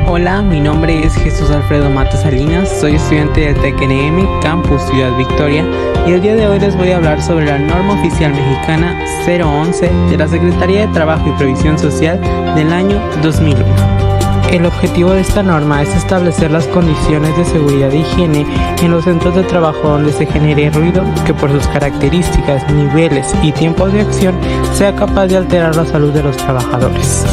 Hola, mi nombre es Jesús Alfredo Matos Salinas, soy estudiante del TECNM Campus Ciudad Victoria y el día de hoy les voy a hablar sobre la norma oficial mexicana 011 de la Secretaría de Trabajo y Previsión Social del año 2001. El objetivo de esta norma es establecer las condiciones de seguridad e higiene en los centros de trabajo donde se genere ruido que por sus características, niveles y tiempos de acción sea capaz de alterar la salud de los trabajadores.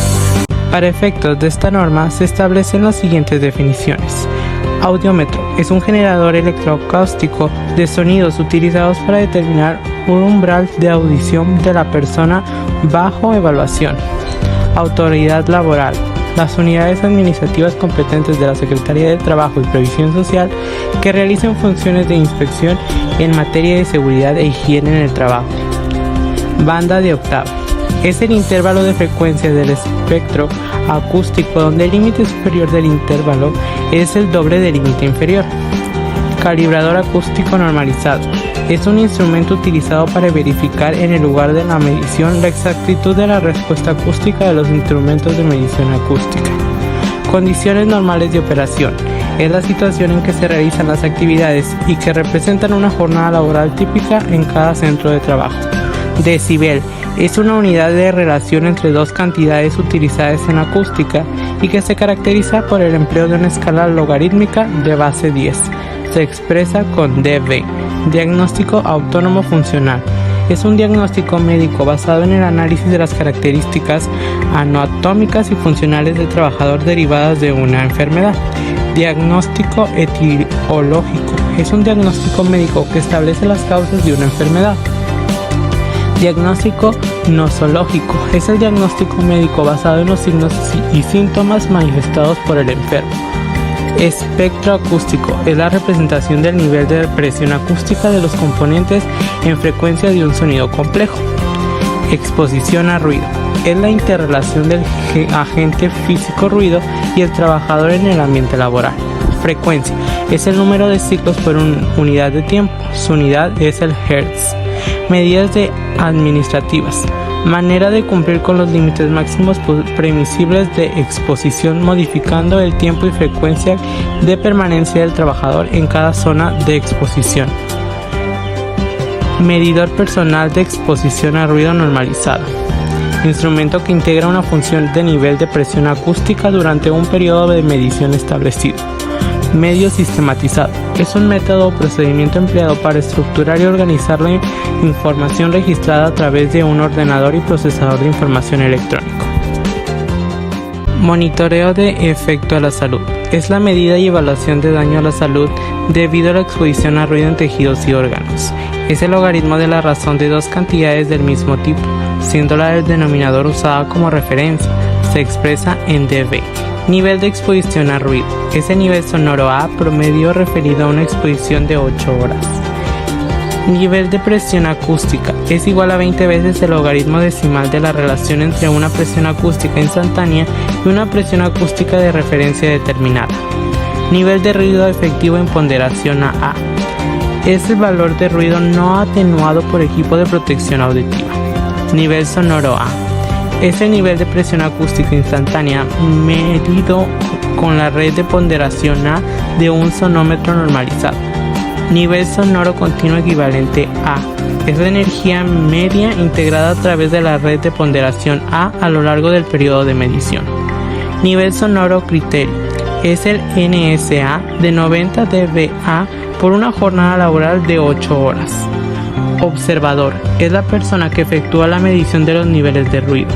Para efectos de esta norma se establecen las siguientes definiciones. Audiómetro es un generador electroacústico de sonidos utilizados para determinar un umbral de audición de la persona bajo evaluación. Autoridad laboral. Las unidades administrativas competentes de la Secretaría de Trabajo y Previsión Social que realicen funciones de inspección en materia de seguridad e higiene en el trabajo. Banda de octava. Es el intervalo de frecuencia del espectro acústico donde el límite superior del intervalo es el doble del límite inferior. Calibrador acústico normalizado. Es un instrumento utilizado para verificar en el lugar de la medición la exactitud de la respuesta acústica de los instrumentos de medición acústica. Condiciones normales de operación. Es la situación en que se realizan las actividades y que representan una jornada laboral típica en cada centro de trabajo. Decibel. Es una unidad de relación entre dos cantidades utilizadas en acústica y que se caracteriza por el empleo de una escala logarítmica de base 10. Se expresa con dB. Diagnóstico autónomo funcional. Es un diagnóstico médico basado en el análisis de las características anatómicas y funcionales del trabajador derivadas de una enfermedad. Diagnóstico etiológico. Es un diagnóstico médico que establece las causas de una enfermedad. Diagnóstico nosológico. Es el diagnóstico médico basado en los signos y síntomas manifestados por el enfermo. Espectro acústico. Es la representación del nivel de presión acústica de los componentes en frecuencia de un sonido complejo. Exposición a ruido. Es la interrelación del agente físico ruido y el trabajador en el ambiente laboral. Frecuencia. Es el número de ciclos por unidad de tiempo. Su unidad es el hertz. Medidas administrativas. Manera de cumplir con los límites máximos permisibles de exposición modificando el tiempo y frecuencia de permanencia del trabajador en cada zona de exposición. Medidor personal de exposición a ruido normalizado. Instrumento que integra una función de nivel de presión acústica durante un periodo de medición establecido. Medio sistematizado. Es un método o procedimiento empleado para estructurar y organizar la información registrada a través de un ordenador y procesador de información electrónico. Monitoreo de efecto a la salud. Es la medida y evaluación de daño a la salud debido a la exposición a ruido en tejidos y órganos. Es el logaritmo de la razón de dos cantidades del mismo tipo, siendo la del denominador usada como referencia. Se expresa en dB. Nivel de exposición a ruido. Es el nivel sonoro A promedio referido a una exposición de 8 horas. Nivel de presión acústica. Es igual a 20 veces el logaritmo decimal de la relación entre una presión acústica instantánea y una presión acústica de referencia determinada. Nivel de ruido efectivo en ponderación a A. Es el valor de ruido no atenuado por equipo de protección auditiva. Nivel sonoro A. Es el nivel de presión acústica instantánea medido con la red de ponderación A de un sonómetro normalizado. Nivel sonoro continuo equivalente A. Es la energía media integrada a través de la red de ponderación A lo largo del periodo de medición. Nivel sonoro criterio. Es el NSA de 90 dBA por una jornada laboral de 8 horas. Observador. Es la persona que efectúa la medición de los niveles de ruido.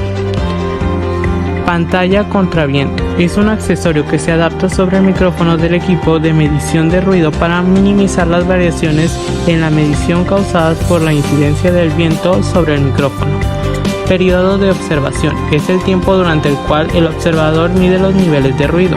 Pantalla contra viento. Es un accesorio que se adapta sobre el micrófono del equipo de medición de ruido para minimizar las variaciones en la medición causadas por la incidencia del viento sobre el micrófono. Periodo de observación. Es el tiempo durante el cual el observador mide los niveles de ruido.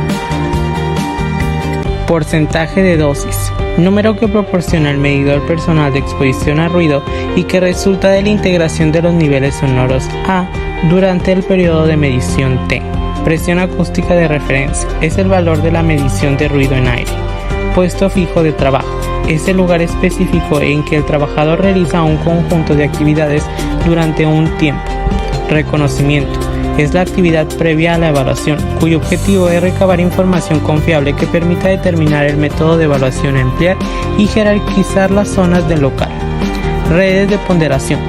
Porcentaje de dosis. Número que proporciona el medidor personal de exposición a ruido y que resulta de la integración de los niveles sonoros A durante el periodo de medición T. Presión acústica de referencia. Es el valor de la medición de ruido en aire. Puesto fijo de trabajo. Es el lugar específico en que el trabajador realiza un conjunto de actividades durante un tiempo. Reconocimiento. Es la actividad previa a la evaluación, cuyo objetivo es recabar información confiable que permita determinar el método de evaluación a emplear y jerarquizar las zonas del local. Redes de ponderación.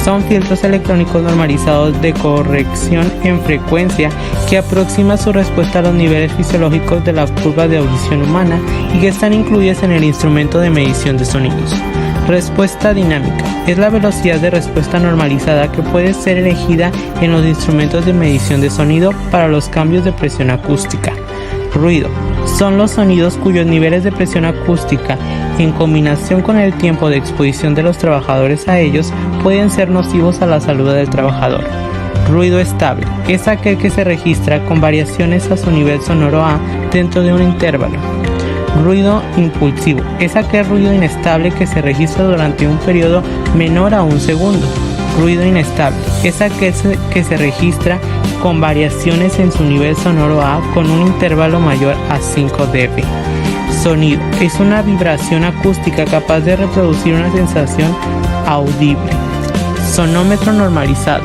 Son filtros electrónicos normalizados de corrección en frecuencia que aproximan su respuesta a los niveles fisiológicos de la curva de audición humana y que están incluidos en el instrumento de medición de sonidos. Respuesta dinámica. Es la velocidad de respuesta normalizada que puede ser elegida en los instrumentos de medición de sonido para los cambios de presión acústica. Ruido. Son los sonidos cuyos niveles de presión acústica, en combinación con el tiempo de exposición de los trabajadores a ellos, pueden ser nocivos a la salud del trabajador. Ruido estable. Es aquel que se registra con variaciones a su nivel sonoro A dentro de un intervalo. Ruido impulsivo. Es aquel ruido inestable que se registra durante un periodo menor a un segundo. Ruido inestable. Es aquel que se registra con variaciones en su nivel sonoro A con un intervalo mayor a 5 dB. Sonido. Es una vibración acústica capaz de reproducir una sensación audible. Sonómetro normalizado.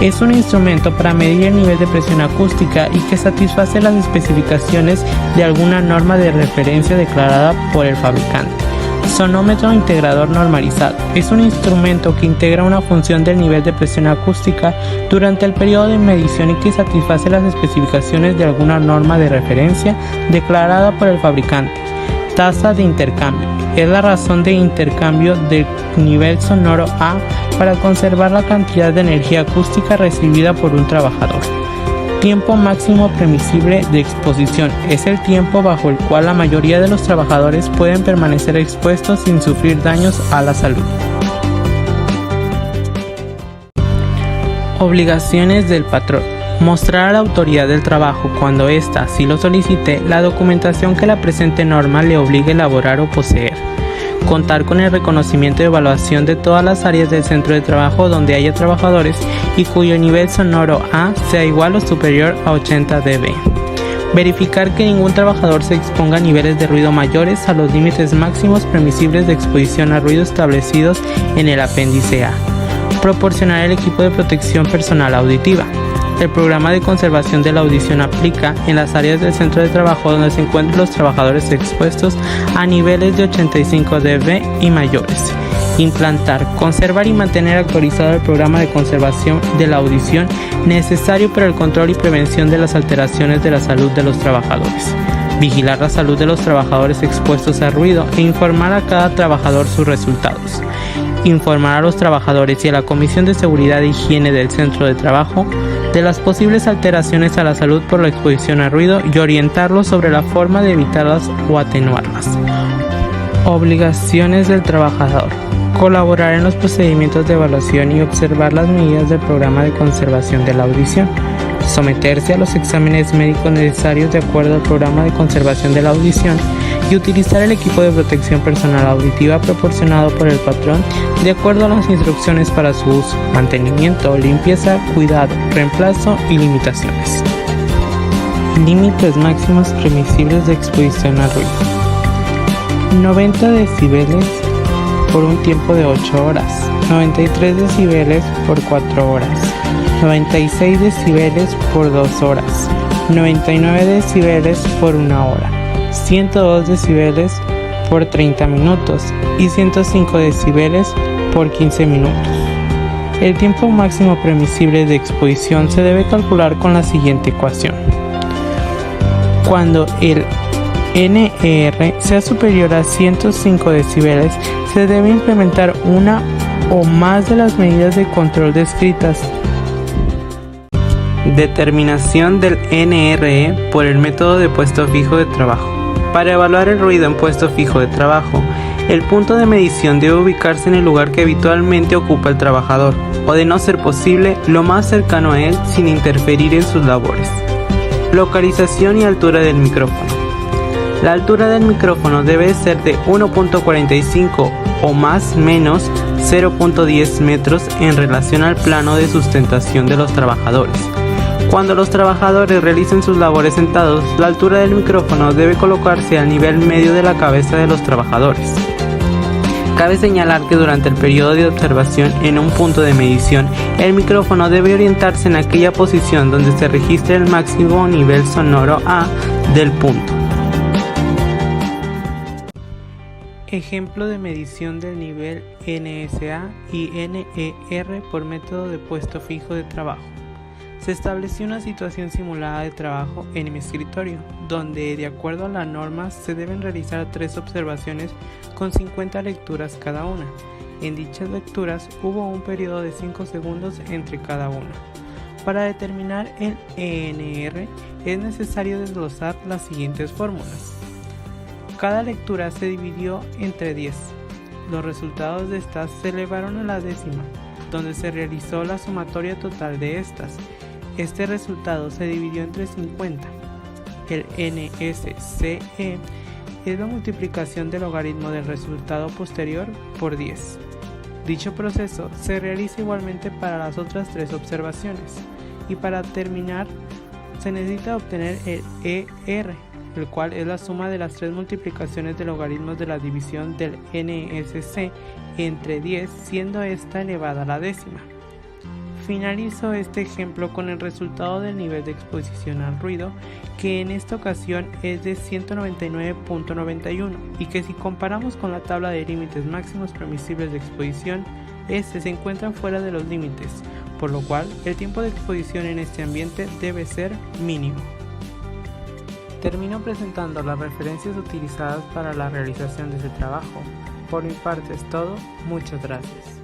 Es un instrumento para medir el nivel de presión acústica y que satisface las especificaciones de alguna norma de referencia declarada por el fabricante. Sonómetro integrador normalizado. Es un instrumento que integra una función del nivel de presión acústica durante el periodo de medición y que satisface las especificaciones de alguna norma de referencia declarada por el fabricante. Tasa de intercambio. Es la razón de intercambio del nivel sonoro A para conservar la cantidad de energía acústica recibida por un trabajador. Tiempo máximo permisible de exposición. Es el tiempo bajo el cual la mayoría de los trabajadores pueden permanecer expuestos sin sufrir daños a la salud. Obligaciones del patrón. Mostrar a la autoridad del trabajo, cuando ésta así lo solicite, la documentación que la presente norma le obligue a elaborar o poseer. Contar con el reconocimiento y evaluación de todas las áreas del centro de trabajo donde haya trabajadores y cuyo nivel sonoro A sea igual o superior a 80 dB. Verificar que ningún trabajador se exponga a niveles de ruido mayores a los límites máximos permisibles de exposición a ruido establecidos en el apéndice A. Proporcionar el equipo de protección personal auditiva. El programa de conservación de la audición aplica en las áreas del centro de trabajo donde se encuentran los trabajadores expuestos a niveles de 85 dB y mayores. Implantar, conservar y mantener actualizado el programa de conservación de la audición necesario para el control y prevención de las alteraciones de la salud de los trabajadores. Vigilar la salud de los trabajadores expuestos a ruido e informar a cada trabajador sus resultados. Informar a los trabajadores y a la Comisión de Seguridad e Higiene del centro de trabajo de las posibles alteraciones a la salud por la exposición a ruido y orientarlos sobre la forma de evitarlas o atenuarlas. Obligaciones del trabajador. Colaborar en los procedimientos de evaluación y observar las medidas del programa de conservación de la audición. Someterse a los exámenes médicos necesarios de acuerdo al programa de conservación de la audición y utilizar el equipo de protección personal auditiva proporcionado por el patrón de acuerdo a las instrucciones para su uso, mantenimiento, limpieza, cuidado, reemplazo y limitaciones. Límites máximos permisibles de exposición al ruido. 90 decibeles por un tiempo de 8 horas, 93 decibeles por 4 horas, 96 decibeles por 2 horas, 99 decibeles por 1 hora, 102 decibeles por 30 minutos y 105 decibeles por 15 minutos. El tiempo máximo permisible de exposición se debe calcular con la siguiente ecuación. Cuando el NER sea superior a 105 decibeles, se debe implementar una o más de las medidas de control descritas. Determinación del NRE por el método de puesto fijo de trabajo. Para evaluar el ruido en puesto fijo de trabajo, el punto de medición debe ubicarse en el lugar que habitualmente ocupa el trabajador, o de no ser posible, lo más cercano a él sin interferir en sus labores. Localización y altura del micrófono. La altura del micrófono debe ser de 1.45 o más menos 0.10 metros en relación al plano de sustentación de los trabajadores. Cuando los trabajadores realicen sus labores sentados, la altura del micrófono debe colocarse al nivel medio de la cabeza de los trabajadores. Cabe señalar que durante el periodo de observación en un punto de medición, el micrófono debe orientarse en aquella posición donde se registre el máximo nivel sonoro A del punto. Ejemplo de medición del nivel NSA y NER por método de puesto fijo de trabajo. Se estableció una situación simulada de trabajo en mi escritorio, donde de acuerdo a la norma se deben realizar 3 observaciones con 50 lecturas cada una. En dichas lecturas hubo un periodo de 5 segundos entre cada una. Para determinar el ENR es necesario desglosar las siguientes fórmulas. Cada lectura se dividió entre 10. Los resultados de estas se elevaron a la décima, donde se realizó la sumatoria total de estas. Este resultado se dividió entre 50. El NSCE es la multiplicación del logaritmo del resultado posterior por 10. Dicho proceso se realiza igualmente para las otras 3 observaciones. Y para terminar, se necesita obtener el ER, el cual es la suma de las 3 multiplicaciones de logaritmos de la división del NSC entre 10, siendo esta elevada a la décima. Finalizo este ejemplo con el resultado del nivel de exposición al ruido, que en esta ocasión es de 199.91 y que si comparamos con la tabla de límites máximos permisibles de exposición, este se encuentra fuera de los límites, por lo cual el tiempo de exposición en este ambiente debe ser mínimo. Termino presentando las referencias utilizadas para la realización de este trabajo. Por mi parte es todo, muchas gracias.